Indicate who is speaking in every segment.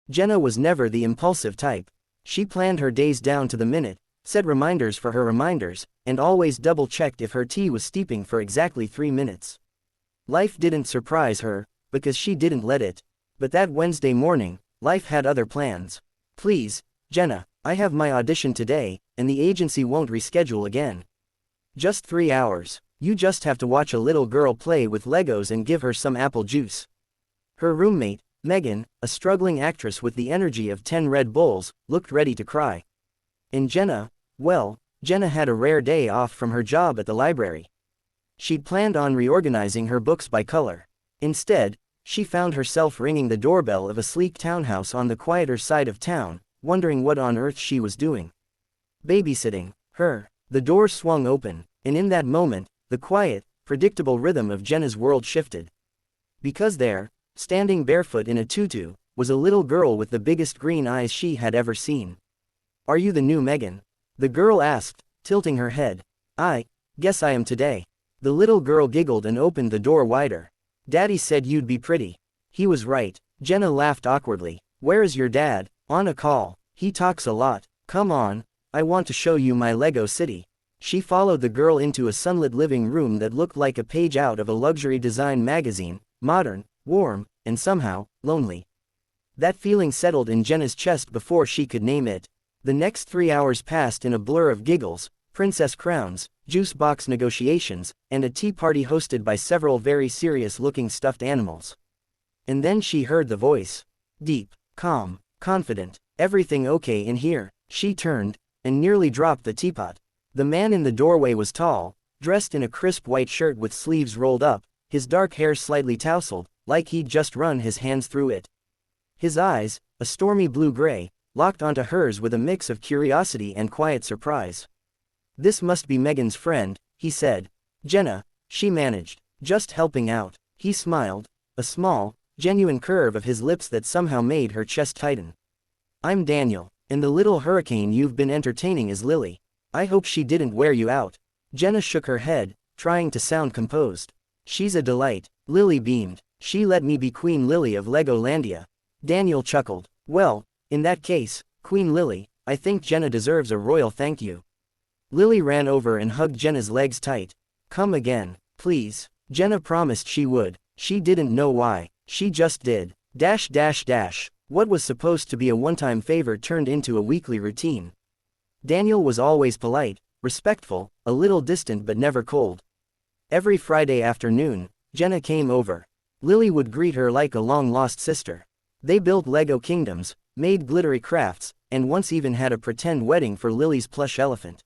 Speaker 1: Jenna was never the impulsive type. She planned her days down to the minute, set reminders for her reminders, and always double-checked if her tea was steeping for exactly 3 minutes. Life didn't surprise her, because she didn't let it. But that Wednesday morning, life had other plans. "Please, Jenna, I have my audition today, and the agency won't reschedule again. Just 3 hours. You just have to watch a little girl play with Legos and give her some apple juice." Her roommate, Megan, a struggling actress with the energy of 10 Red Bulls, looked ready to cry. And Jenna, well, Jenna had a rare day off from her job at the library. She'd planned on reorganizing her books by color. Instead, she found herself ringing the doorbell of a sleek townhouse on the quieter side of town, wondering what on earth she was doing. Babysitting her. The door swung open, and in that moment, the quiet, predictable rhythm of Jenna's world shifted. Because there, standing barefoot in a tutu, was a little girl with the biggest green eyes she had ever seen. "Are you the new Megan?" the girl asked, tilting her head. "I guess I am today." The little girl giggled and opened the door wider. "Daddy said you'd be pretty." He was right. Jenna laughed awkwardly. "Where is your dad?" "On a call. He talks a lot." "Come on, I want to show you my Lego city." She followed the girl into a sunlit living room that looked like a page out of a luxury design magazine, modern, warm, and somehow, lonely. That feeling settled in Jenna's chest before she could name it. The next 3 hours passed in a blur of giggles, princess crowns, juice box negotiations, and a tea party hosted by several very serious-looking stuffed animals. And then she heard the voice. Deep, calm, confident. "Everything okay in here?" She turned, and nearly dropped the teapot. The man in the doorway was tall, dressed in a crisp white shirt with sleeves rolled up, his dark hair slightly tousled, like he'd just run his hands through it. His eyes, a stormy blue-gray, locked onto hers with a mix of curiosity and quiet surprise. "This must be Megan's friend," he said. "Jenna," she managed. "Just helping out." He smiled, a small, genuine curve of his lips that somehow made her chest tighten. "I'm Daniel, and the little hurricane you've been entertaining is Lily. I hope she didn't wear you out." Jenna shook her head, trying to sound composed. "She's a delight." Lily beamed. "She let me be Queen Lily of Legolandia." Daniel chuckled. "Well, in that case, Queen Lily, I think Jenna deserves a royal thank you." Lily ran over and hugged Jenna's legs tight. "Come again, please." Jenna promised she would. She didn't know why. She just did. What was supposed to be a one-time favor turned into a weekly routine. Daniel was always polite, respectful, a little distant but never cold. Every Friday afternoon, Jenna came over. Lily would greet her like a long-lost sister. They built Lego kingdoms, made glittery crafts, and once even had a pretend wedding for Lily's plush elephant.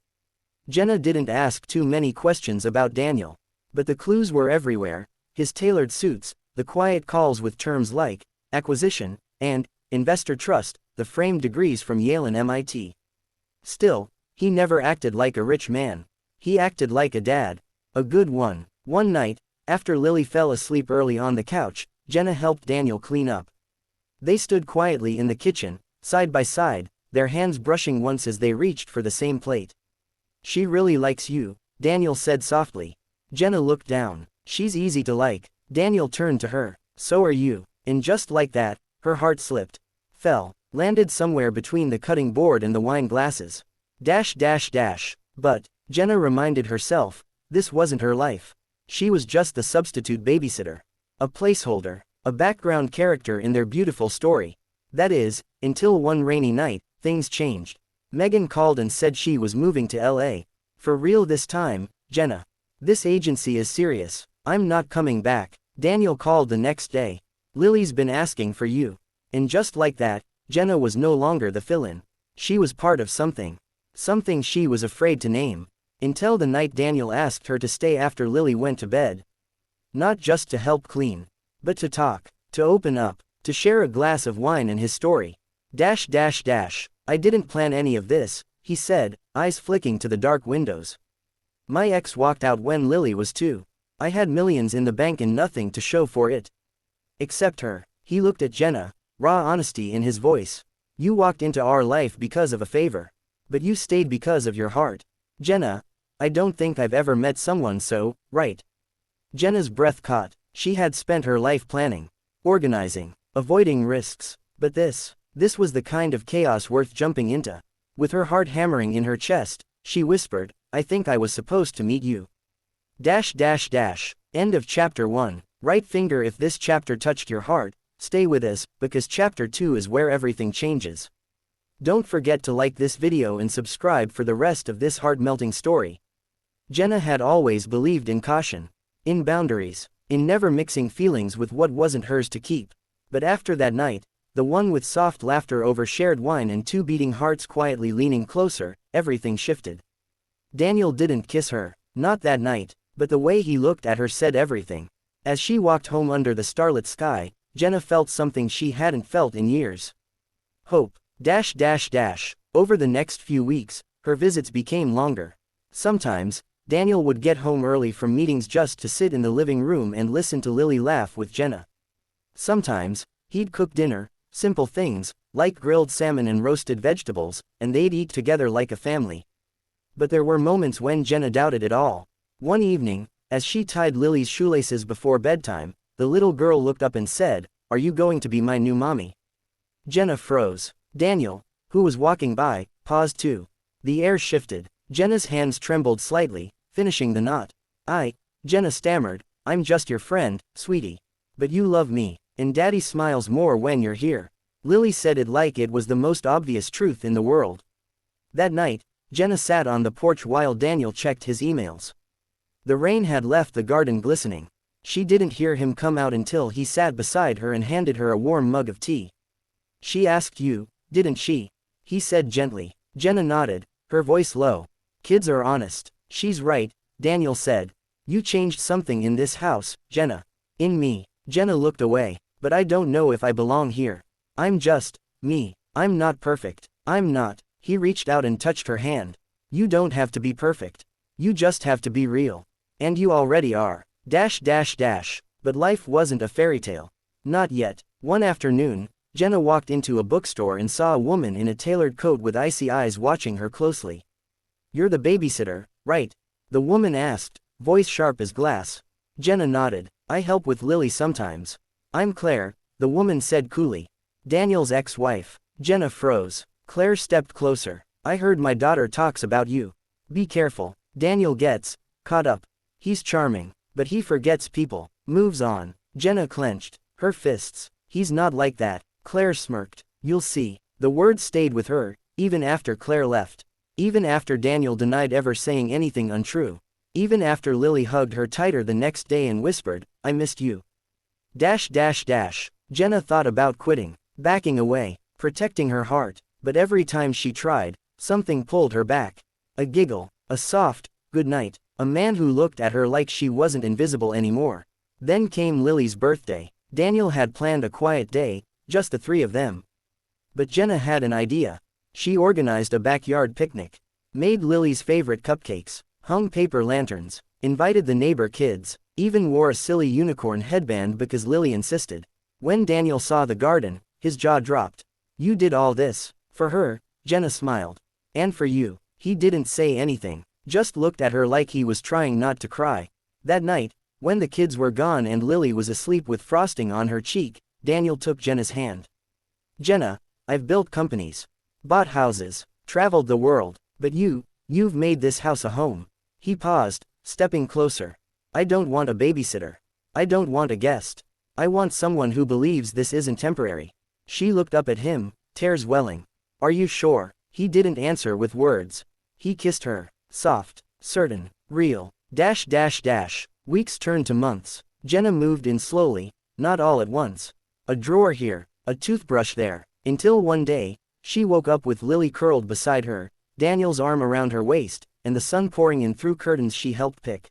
Speaker 1: Jenna didn't ask too many questions about Daniel. But the clues were everywhere: his tailored suits, the quiet calls with terms like acquisition and investor trust, the framed degrees from Yale and MIT. Still, he never acted like a rich man. He acted like a dad. A good one. One night, after Lily fell asleep early on the couch, Jenna helped Daniel clean up. They stood quietly in the kitchen, side by side, their hands brushing once as they reached for the same plate. "She really likes you," Daniel said softly. Jenna looked down. "She's easy to like." Daniel turned to her. "So are you." And just like that, her heart slipped. Fell. Landed somewhere between the cutting board and the wine glasses. But, Jenna reminded herself, this wasn't her life. She was just the substitute babysitter. A placeholder. A background character in their beautiful story. That is, until one rainy night, things changed. Megan called and said she was moving to LA. "For real this time, Jenna? This agency is serious. I'm not coming back." Daniel called the next day. "Lily's been asking for you." And just like that, Jenna was no longer the fill-in. She was part of something. Something she was afraid to name. Until the night Daniel asked her to stay after Lily went to bed. Not just to help clean, but to talk, to open up, to share a glass of wine and his story. "I didn't plan any of this," he said, eyes flicking to the dark windows. "My ex walked out when Lily was 2. I had millions in the bank and nothing to show for it. Except her." He looked at Jenna, raw honesty in his voice. "You walked into our life because of a favor. But you stayed because of your heart. Jenna, I don't think I've ever met someone so right." Jenna's breath caught. She had spent her life planning, organizing, avoiding risks. But this This was the kind of chaos worth jumping into. With her heart hammering in her chest, she whispered, I think I was supposed to meet you. End of chapter 1. Right finger if this chapter touched your heart, stay with us, because chapter 2 is where everything changes. Don't forget to like this video and subscribe for the rest of this heart-melting story. Jenna had always believed in caution, in boundaries, in never mixing feelings with what wasn't hers to keep. But after that night, the one with soft laughter over shared wine and 2 beating hearts quietly leaning closer, everything shifted. Daniel didn't kiss her, not that night, but the way he looked at her said everything. As she walked home under the starlit sky, Jenna felt something she hadn't felt in years. Hope. Over the next few weeks, her visits became longer. Sometimes, Daniel would get home early from meetings just to sit in the living room and listen to Lily laugh with Jenna. Sometimes, he'd cook dinner, simple things, like grilled salmon and roasted vegetables, and they'd eat together like a family. But there were moments when Jenna doubted it all. One evening, as she tied Lily's shoelaces before bedtime, the little girl looked up and said, "Are you going to be my new mommy?" Jenna froze. Daniel, who was walking by, paused too. The air shifted. Jenna's hands trembled slightly, finishing the knot. Jenna stammered, "I'm just your friend, sweetie. But you love me, and Daddy smiles more when you're here." Lily said it like it was the most obvious truth in the world. That night, Jenna sat on the porch while Daniel checked his emails. The rain had left the garden glistening. She didn't hear him come out until he sat beside her and handed her a warm mug of tea. "She asked you, didn't she?" he said gently. Jenna nodded, her voice low. "Kids are honest." "She's right," Daniel said. "You changed something in this house, Jenna." "In me." Jenna looked away. "But I don't know if I belong here. I'm just me. I'm not perfect." "I'm not." He reached out and touched her hand. "You don't have to be perfect. You just have to be real. And you already are. But life wasn't a fairy tale. Not yet. One afternoon, Jenna walked into a bookstore and saw a woman in a tailored coat with icy eyes watching her closely. "You're the babysitter, right?" the woman asked, voice sharp as glass. Jenna nodded. "I help with Lily sometimes." "I'm Claire," the woman said coolly. "Daniel's ex-wife." Jenna froze. Claire stepped closer. "I heard my daughter talks about you. Be careful. Daniel gets caught up. He's charming, but he forgets people, moves on." Jenna clenched her fists. "He's not like that." Claire smirked. "You'll see." The words stayed with her, even after Claire left. Even after Daniel denied ever saying anything untrue. Even after Lily hugged her tighter the next day and whispered, "I missed you." Jenna thought about quitting, backing away, protecting her heart, but every time she tried, something pulled her back. A giggle, a soft, "good night," a man who looked at her like she wasn't invisible anymore. Then came Lily's birthday. Daniel had planned a quiet day, just the 3 of them. But Jenna had an idea. She organized a backyard picnic, made Lily's favorite cupcakes, hung paper lanterns, invited the neighbor kids, even wore a silly unicorn headband because Lily insisted. When Daniel saw the garden, his jaw dropped. "You did all this for her?" Jenna smiled. "And for you." He didn't say anything, just looked at her like he was trying not to cry. That night, when the kids were gone and Lily was asleep with frosting on her cheek, Daniel took Jenna's hand. "Jenna, I've built companies, bought houses, traveled the world, but you've made this house a home." He paused, stepping closer. "I don't want a babysitter. I don't want a guest. I want someone who believes this isn't temporary." She looked up at him, tears welling. "Are you sure?" He didn't answer with words. He kissed her, soft, certain, real. Weeks turned to months. Jenna moved in slowly, not all at once. A drawer here, a toothbrush there, until one day, she woke up with Lily curled beside her, Daniel's arm around her waist, and the sun pouring in through curtains she helped pick.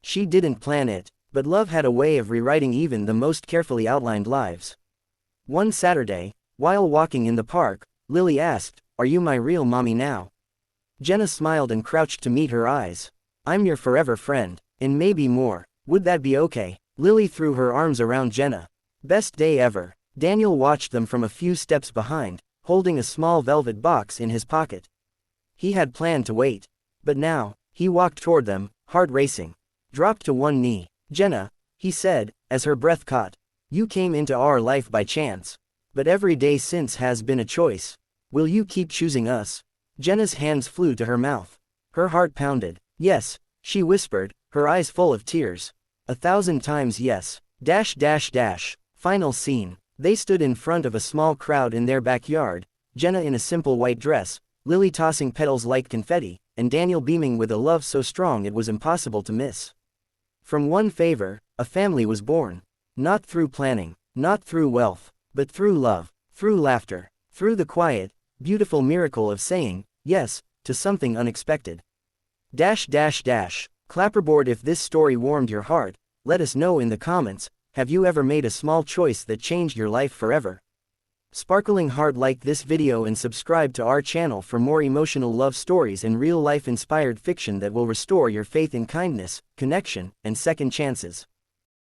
Speaker 1: She didn't plan it, but love had a way of rewriting even the most carefully outlined lives. One Saturday, while walking in the park, Lily asked, "Are you my real mommy now?" Jenna smiled and crouched to meet her eyes. "I'm your forever friend, and maybe more. Would that be okay?" Lily threw her arms around Jenna. "Best day ever." Daniel watched them from a few steps behind, holding a small velvet box in his pocket. He had planned to wait. But now, he walked toward them, heart racing. Dropped to one knee. "Jenna," he said, as her breath caught. "You came into our life by chance. But every day since has been a choice. Will you keep choosing us? Jenna's hands flew to her mouth. Her heart pounded. Yes, she whispered, her eyes full of tears. 1,000 times yes. Final scene. They stood in front of a small crowd in their backyard, Jenna in a simple white dress, Lily tossing petals like confetti, and Daniel beaming with a love so strong it was impossible to miss. From one favor, a family was born. Not through planning, not through wealth, but through love, through laughter, through the quiet, beautiful miracle of saying yes to something unexpected. Clapperboard, if this story warmed your heart, let us know in the comments. Have you ever made a small choice that changed your life forever? Sparkling heart, like this video and subscribe to our channel for more emotional love stories and real-life inspired fiction that will restore your faith in kindness, connection, and second chances.